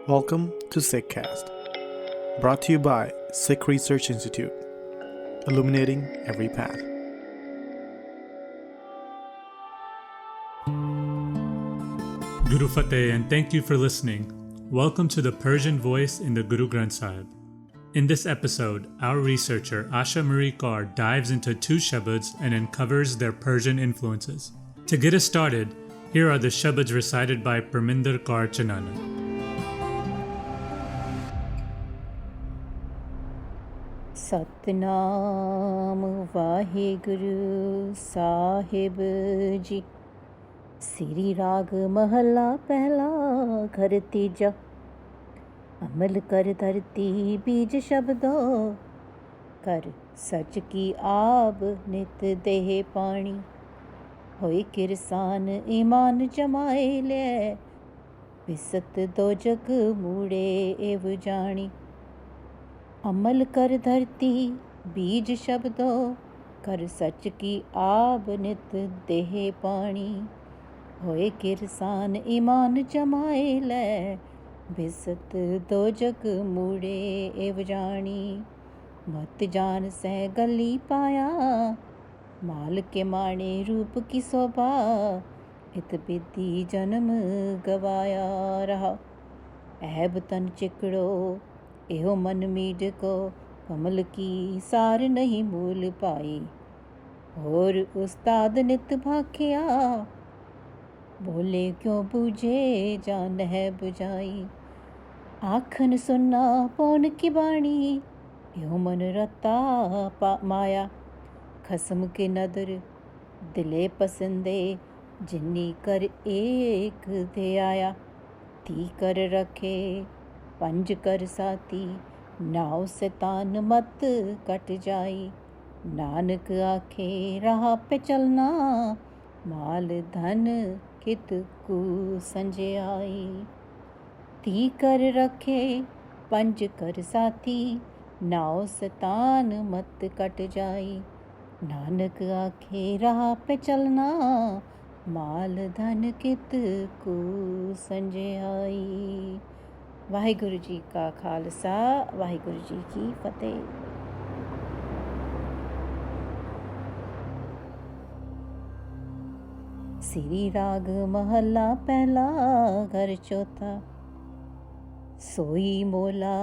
Welcome to Sikhcast, brought to you by Sikh Research Institute, illuminating every path. Guru Fateh, and thank you for listening. Welcome to the Persian voice in the Guru Granth Sahib. In this episode, our researcher Asha Marie Kaur dives into two Sabads and uncovers their Persian influences. To get us started, here are the Sabads recited by Parminder Kaur Chanana. Satnam Waheguru Sahib ji. ਸ੍ਰੀ ਰਾਗ ਮਹਲਾ ਪਹਿਲਾ ਘਰ ਤੀਜਾ। ਅਮਲ ਕਰ ਧਰਤੀ ਬੀਜ ਸ਼ਬਦੋ, ਕਰ ਸਚ ਕੀ ਆਬ ਨਿਤ ਦੇਹ ਪਾਣੀ। ਹੋਈ ਕਿਰਸਾਨ ਈਮਾਨ ਜਮਾਏ ਲੈ, ਵਿਸਤ ਦੋ ਜਗ ਮੂੜੇ ਏਵ ਜਾਣੀ। अमल कर धरती बीज शब्दो, कर सच की आब नित देह पानी। होए किरसान ईमान जमाए लै, बिसत दो जग मूड़े एव जानी। मत जान सह गली पाया, माल के माणे रूप की शोभा। इत बिधि जन्म गवाया रहा, ऐब तन चिकड़ो एहो मन मीड को। कमल की सार नहीं मूल पाई, और उस्ताद नित भाखिया। बोले क्यों बूझे जान है बुझाई, आखन सुनना पौन की बाणी। एहो मन रता माया, खसम के नदर दिले पसंदे। जिन्नी कर एक दे आया, ती कर रखे पंज कर साथी। नाव से तान मत कट जाई, नानक आखे राह पे चलना। माल धन कित कु संजयाई, ती कर रखे पंज कर साथी। नाव से तान मत कट जाई, नानक आखे राह पे चलना। माल धन कित कु संजयाई। ਵਾਹਿਗੁਰੂ ਜੀ ਕਾ ਖਾਲਸਾ, ਵਾਹਿਗੁਰੂ ਜੀ ਕੀ ਫਤਿਹ। ਸ੍ਰੀ ਰਾਗ ਮਹਲਾ ਪਹਿਲਾ ਘਰ ਚੌਥਾ। ਸੋਈ ਮੋਲਾ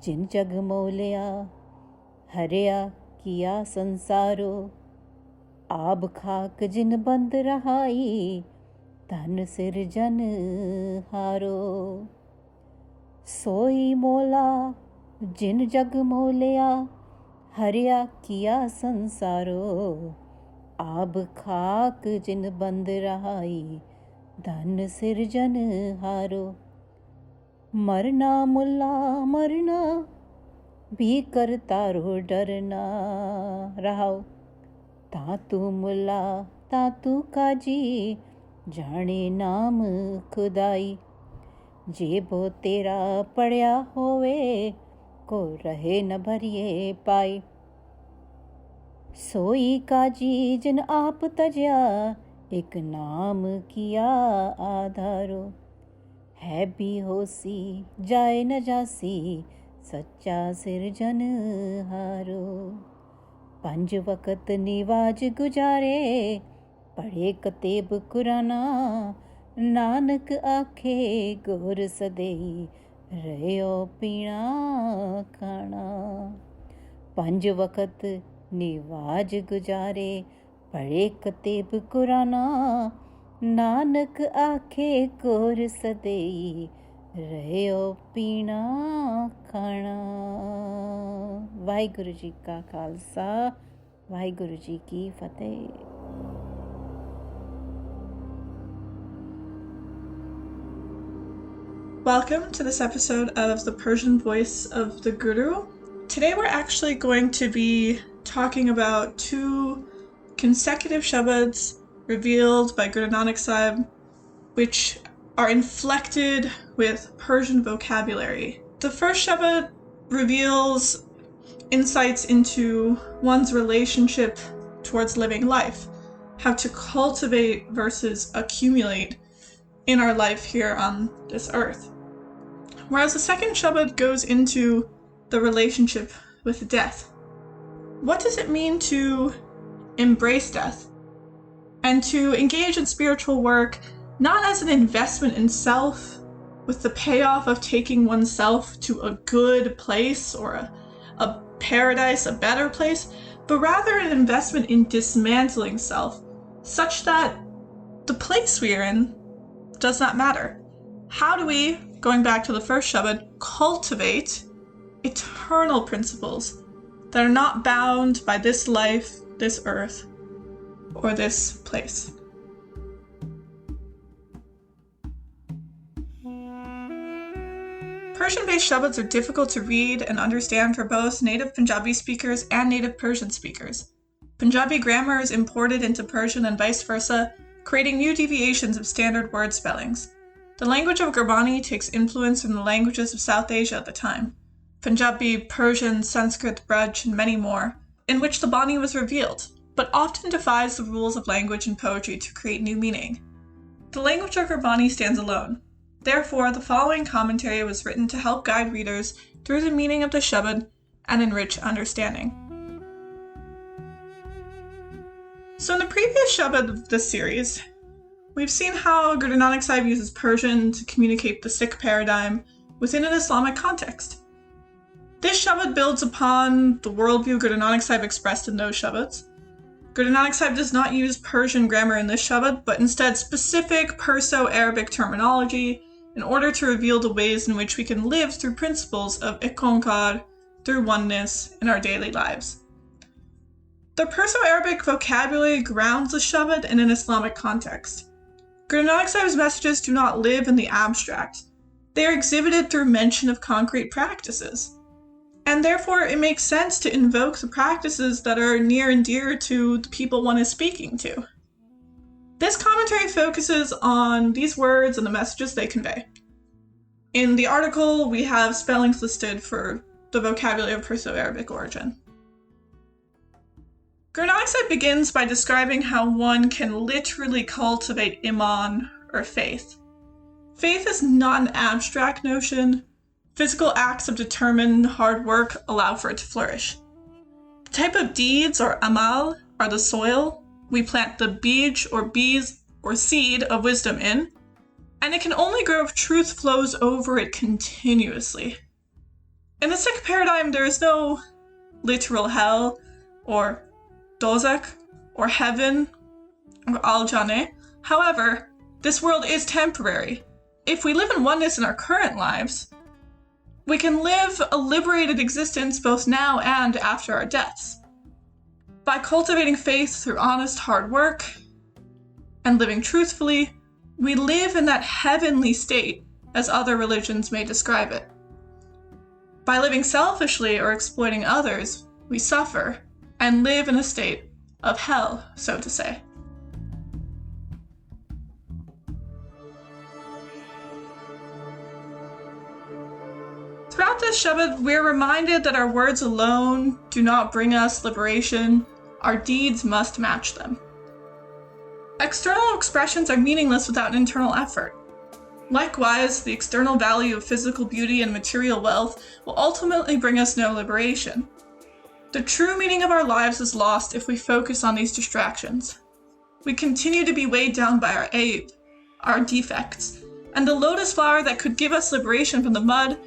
ਜਿਨ ਜਗ ਮੋਲਿਆ, ਹਰਿਆ ਕੀਆ ਸੰਸਾਰੋ। ਆਬ ਖਾਕ ਜਿਨ ਬੰਦ ਰਹਾਈ, ਧਨ ਸਿਰਜਨ ਹਾਰੋ। सोई मोला जिन जग मोलिया, हरिया किया संसारो। आब खाक जिन बंद रहाई, धन सिरजन हारो। मरना मुल्ला मरना, भी कर तारो डरना। रहाओ तातू मुल्ला तातू काजी, जाने नाम खुदाई। जेबो तेरा पढ़िया होवे, को रहे न भरिए पाई। सोई काजी जिन आप तजया, एक नाम किया आधारो। है भी होसी जाए न जासी, सच्चा सिरजन हारो। पंज वक़्त निवाज गुजारे, पढ़े कतेब कुराना। नानक आखे गुर सदेई, रहियो पीना खाना। पंज वक़्त निवाज गुजारे, पढ़े कतेब कुराना। नानक आखे गुर सदेई, रहियो पीना खाना। वाहिगुरू जी का खालसा, वाहिगुरू जी की फतेह। Welcome to this episode of the Persian Voice of the Guru. Today we're actually going to be talking about two consecutive Sabads revealed by Guru Nanak Sahib, which are inflected with Persian vocabulary. The first Sabad reveals insights into one's relationship towards living life, how to cultivate versus accumulate in our life here on this earth. whereas the second Shabad goes into the relationship with death. What does it mean to embrace death and to engage in spiritual work not as an investment in self with the payoff of taking oneself to a good place or a paradise, a better place, but rather an investment in dismantling self such that the place we are in does not matter? How do we, going back to the first Shabad, cultivate eternal principles that are not bound by this life, this earth, or this place? Persian-based Shabads are difficult to read and understand for both native Punjabi speakers and native Persian speakers. Punjabi grammar is imported into Persian and vice versa, creating new deviations of standard word spellings. The language of Gurbani takes influence from the languages of South Asia at the time, Punjabi, Persian, Sanskrit, Braj, and many more, in which the Bani was revealed, but often defies the rules of language and poetry to create new meaning. The language of Gurbani stands alone. Therefore, the following commentary was written to help guide readers through the meaning of the Shabad and enrich understanding. So in the previous Shabad of this series, we've seen how Guru Nanak Sahib uses Persian to communicate the Sikh paradigm within an Islamic context. This Shabad builds upon the worldview Guru Nanak Sahib expressed in those Shabads. Guru Nanak Sahib does not use Persian grammar in this Shabad, but instead specific Perso-Arabic terminology in order to reveal the ways in which we can live through principles of ikonkar, through oneness in our daily lives. The Perso-Arabic vocabulary grounds the Shabad in an Islamic context. Guru Nanak Sahib's messages do not live in the abstract. They are exhibited through mention of concrete practices. And therefore, it makes sense to invoke the practices that are near and dear to the people one is speaking to. This commentary focuses on these words and the messages they convey. In the article, we have spellings listed for the vocabulary of Perso-Arabic origin. Guru Nanak Sahib begins by describing how one can literally cultivate iman, or faith. Faith is not an abstract notion. Physical acts of determined hard work allow for it to flourish. The type of deeds, or amal, are the soil we plant the bij, or bees, or seed of wisdom in, and it can only grow if truth flows over it continuously. In the Sikh paradigm, there is no literal hell, or dozak, or heaven, or al-Jannah. However, this world is temporary. If we live in oneness in our current lives, we can live a liberated existence both now and after our deaths. By cultivating faith through honest hard work and living truthfully, we live in that heavenly state as other religions may describe it. By living selfishly or exploiting others, we suffer and live in a state of hell, so to say. Throughout this Shabad, we're reminded that our words alone do not bring us liberation. Our deeds must match them. External expressions are meaningless without an internal effort. Likewise, the external value of physical beauty and material wealth will ultimately bring us no liberation. The true meaning of our lives is lost if we focus on these distractions. We continue to be weighed down by our aib, our defects, and the lotus flower that could give us liberation from the mud,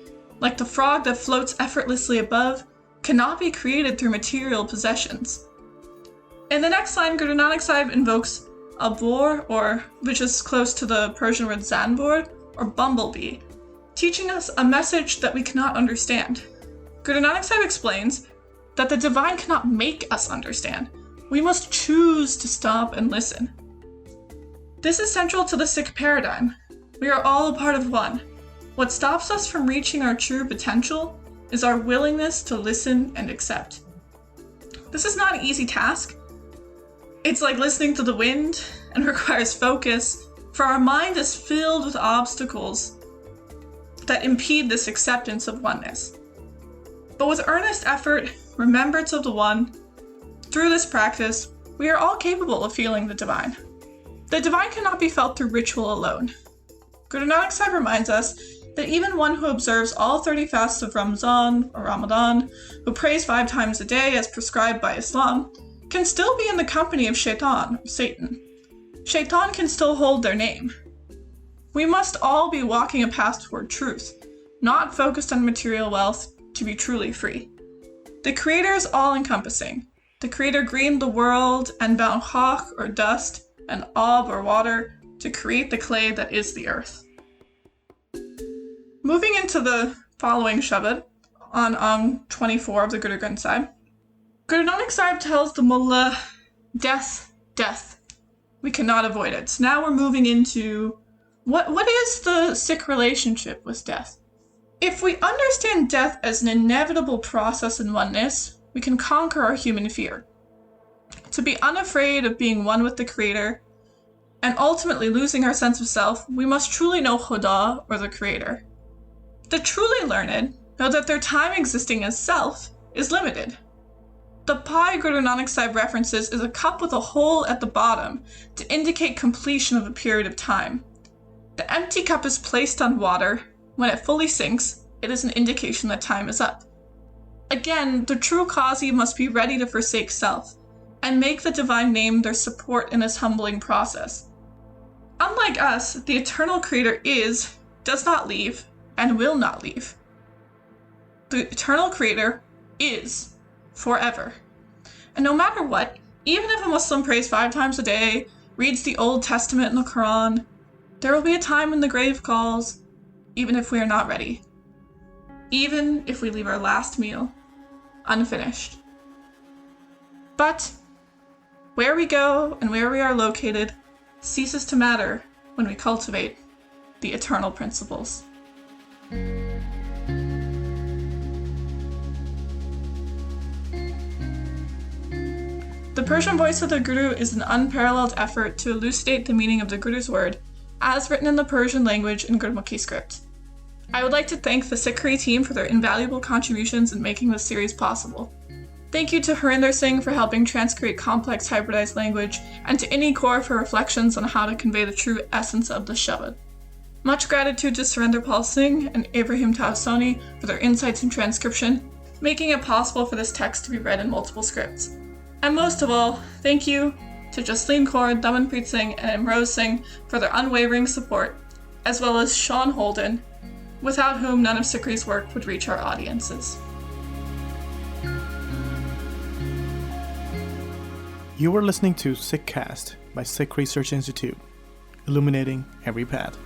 like the frog that floats effortlessly above, cannot be created through material possessions. In the next line, Guru Nanak Sahib invokes a boar, which is close to the Persian word zanbor, or bumblebee, teaching us a message that we cannot understand. Guru Nanak Sahib explains that the divine cannot make us understand. We must choose to stop and listen. This is central to the Sikh paradigm. We are all a part of one. What stops us from reaching our true potential is our willingness to listen and accept. This is not an easy task. It's like listening to the wind and requires focus, for our mind is filled with obstacles that impede this acceptance of oneness. But with earnest effort, remembrance of the One, through this practice, we are all capable of feeling the divine. The divine cannot be felt through ritual alone. Guru Nanak Sahib reminds us that even one who observes all 30 fasts of Ramadan, who prays 5 times a day as prescribed by Islam, can still be in the company of Shaitan, or Satan. Shaitan can still hold their name. We must all be walking a path toward truth, not focused on material wealth, to be truly free. The Creator is all-encompassing. The Creator greened the world and bound hawk, or dust, and ab, or water, to create the clay that is the earth. Moving into the following Shabad, on Ang 24 of the Guru Granth Sahib, Guru Nanak Sahib tells the Mullah, death, death. We cannot avoid it. So now we're moving into, what is the Sikh relationship with death? If we understand death as an inevitable process in oneness, we can conquer our human fear. To be unafraid of being one with the Creator, and ultimately losing our sense of self, we must truly know Khuda, or the Creator. The truly learned know that their time existing as self is limited. The pie Guru Nanak Sahib references is a cup with a hole at the bottom to indicate completion of a period of time. The empty cup is placed on water. When it fully sinks, it is an indication that time is up. Again, the true Qazi must be ready to forsake self, and make the divine name their support in this humbling process. Unlike us, the eternal Creator does not leave, and will not leave. The eternal Creator is forever. And no matter what, even if a Muslim prays 5 times a day, reads the Old Testament and the Quran, there will be a time when the grave calls, even if we are not ready. Even if we leave our last meal unfinished. But where we go and where we are located ceases to matter when we cultivate the eternal principles. The Persian Voice of the Guru is an unparalleled effort to elucidate the meaning of the Guru's word, as written in the Persian language in Gurmukhi script. I would like to thank the Sikri team for their invaluable contributions in making this series possible. Thank you to Harinder Singh for helping transcreate complex hybridized language, and to Inni Kaur for reflections on how to convey the true essence of the Shabad. Much gratitude to Surinder Pal Singh and Ibrahim Tausoni for their insights and transcription, making it possible for this text to be read in multiple scripts. And most of all, thank you to Jasleen Kaur, Damanpreet Singh, and Imrose Singh for their unwavering support, as well as Sean Holden, without whom none of Sikri's work would reach our audiences. You were listening to Sikhcast by Sikh Research Institute, illuminating every path.